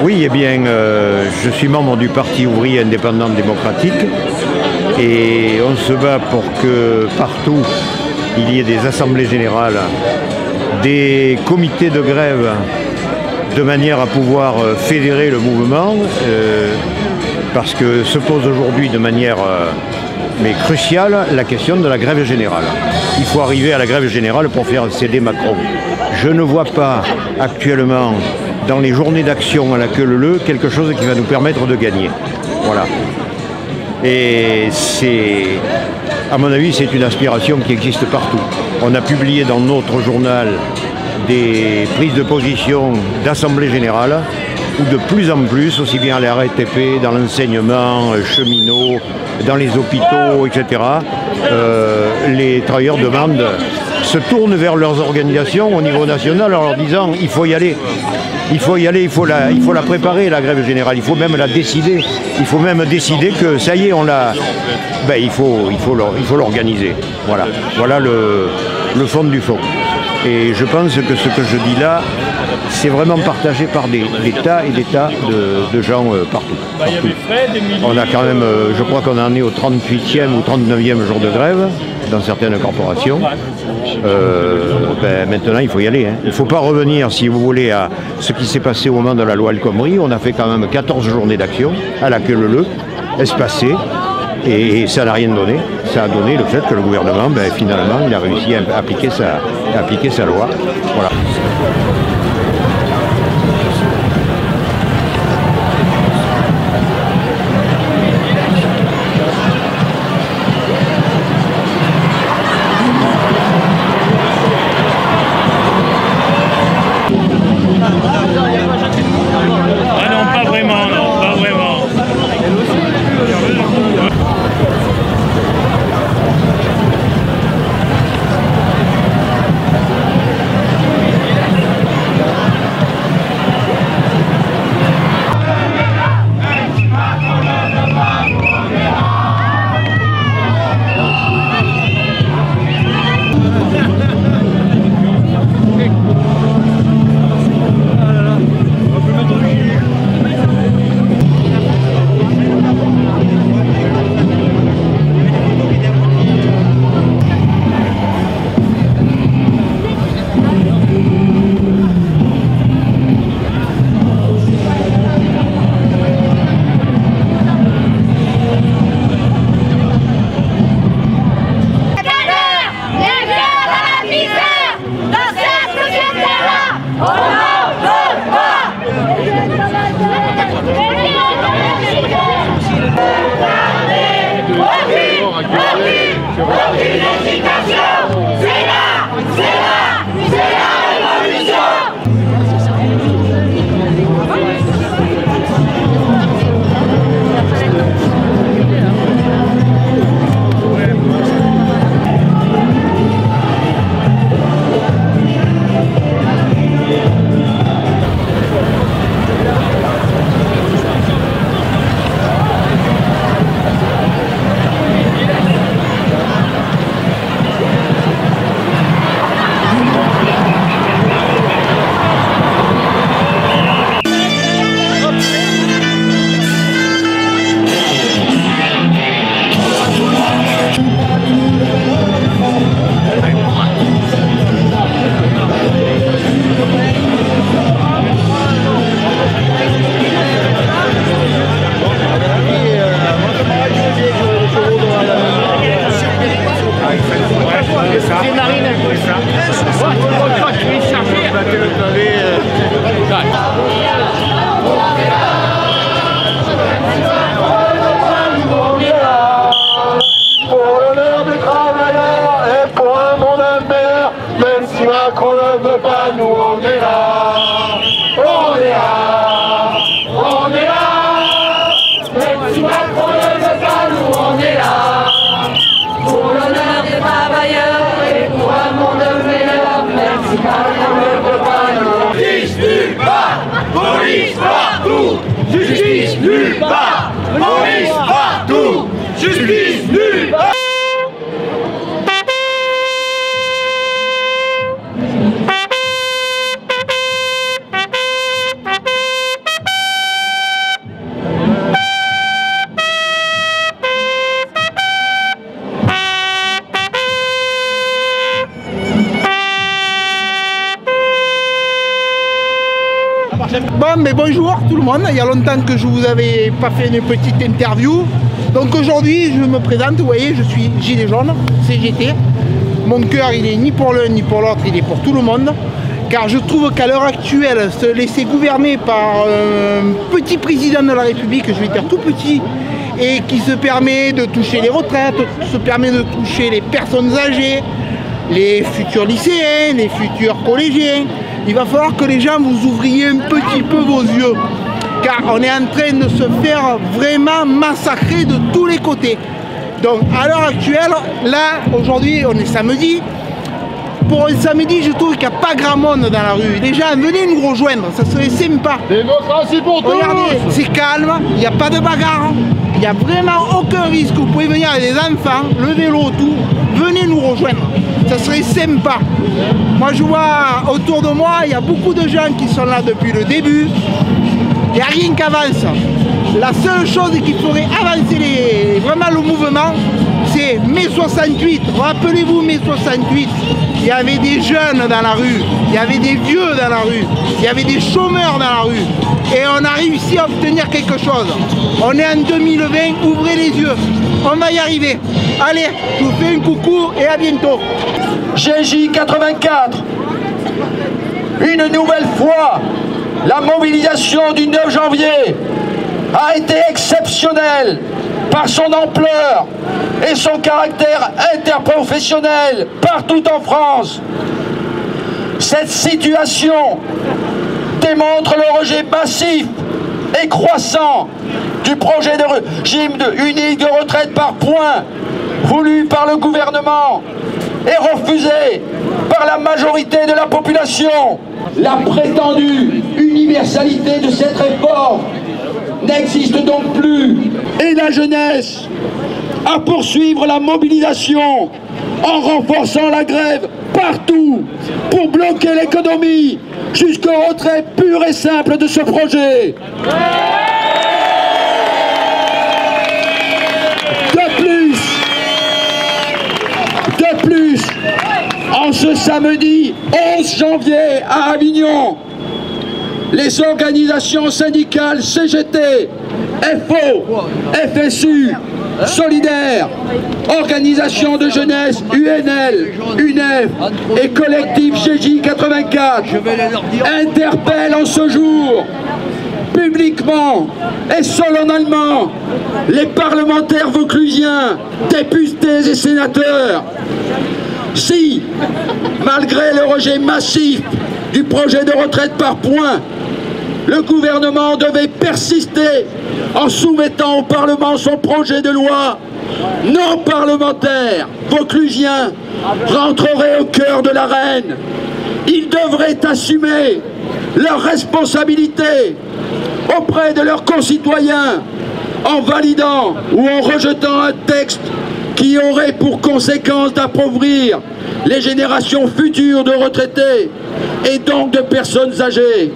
Oui, eh bien, je suis membre du Parti ouvrier indépendant démocratique et on se bat pour que partout il y ait des assemblées générales, des comités de grève, de manière à pouvoir fédérer le mouvement, parce que se pose aujourd'hui de manière mais cruciale la question de la grève générale. Il faut arriver à la grève générale pour faire céder Macron. Je ne vois pas actuellement dans les journées d'action à la queue leu quelque chose qui va nous permettre de gagner. Voilà. Et c'est, à mon avis, c'est une aspiration qui existe partout. On a publié dans notre journal des prises de position d'assemblée générale où de plus en plus, aussi bien à la RATP, dans l'enseignement, cheminots, dans les hôpitaux, etc., les travailleurs demandent, se tournent vers leurs organisations au niveau national en leur disant il faut y aller. Il faut y aller, il faut la préparer, la grève générale, il faut même la décider. Il faut même décider que ça y est, on l'a. Ben, il faut l'organiser. Voilà. Voilà le fond du fond. Et je pense que ce que je dis là, c'est vraiment partagé par des tas et des tas de gens partout. On a quand même, je crois qu'on en est au 38e ou 39e jour de grève dans certaines corporations. Maintenant, il faut y aller. Hein. Il ne faut pas revenir, si vous voulez, à ce qui s'est passé au moment de la loi El Khomri. On a fait quand même 14 journées d'action à la queue leu, espacées. Et ça n'a rien donné. Ça a donné le fait que le gouvernement, finalement, il a réussi à appliquer sa loi. Voilà. Police partout, justice nulle part. Police partout, justice nulle part. Bon, mais bonjour tout le monde, il y a longtemps que je vous avais pas fait une petite interview. Donc aujourd'hui, je me présente, vous voyez, je suis Gilet Jaune, CGT. Mon cœur, il est ni pour l'un ni pour l'autre, il est pour tout le monde. Car je trouve qu'à l'heure actuelle, se laisser gouverner par un petit président de la République, je vais dire tout petit, et qui se permet de toucher les retraites, se permet de toucher les personnes âgées, les futurs lycéens, les futurs collégiens, il va falloir que les gens vous ouvriez un petit peu vos yeux. Car on est en train de se faire vraiment massacrer de tous les côtés. Donc à l'heure actuelle, là, aujourd'hui, on est samedi. Pour un samedi, je trouve qu'il n'y a pas grand monde dans la rue. Les gens, venez nous rejoindre, ça serait sympa. Démocratie pour tous. Regardez, c'est calme, il n'y a pas de bagarre, il n'y a vraiment aucun risque. Vous pouvez venir avec des enfants, le vélo, tout. Venez nous rejoindre, ça serait sympa. Moi, je vois autour de moi, il y a beaucoup de gens qui sont là depuis le début. Il n'y a rien qui avance. La seule chose qui ferait avancer vraiment le mouvement, c'est mai 68. Rappelez-vous mai 68. Il y avait des jeunes dans la rue, il y avait des vieux dans la rue, il y avait des chômeurs dans la rue. Et on a réussi à obtenir quelque chose. On est en 2020, ouvrez les yeux. On va y arriver. Allez, je vous fais un coucou et à bientôt. GJ 84. Une nouvelle fois, la mobilisation du 9 janvier a été exceptionnelle par son ampleur et son caractère interprofessionnel partout en France. Cette situation démontre le rejet massif et croissant du projet de régime unique de retraite par points voulu par le gouvernement et refusé par la majorité de la population. La prétendue universalité de cette réforme n'existe donc plus. Et la jeunesse à poursuivre la mobilisation en renforçant la grève partout pour bloquer l'économie jusqu'au retrait pur et simple de ce projet. De plus, en ce samedi 11 janvier à Avignon, les organisations syndicales CGT, FO, FSU, Solidaires, organisations de jeunesse UNL, UNEF et collectif GJ 84 interpellent en ce jour publiquement et solennellement les parlementaires vauclusiens, députés et sénateurs. Si, malgré le rejet massif du projet de retraite par points, le gouvernement devait persister en soumettant au Parlement son projet de loi, non parlementaires vauclusiens rentreraient au cœur de l'arène. Ils devraient assumer leurs responsabilités auprès de leurs concitoyens en validant ou en rejetant un texte qui aurait pour conséquence d'appauvrir les générations futures de retraités et donc de personnes âgées.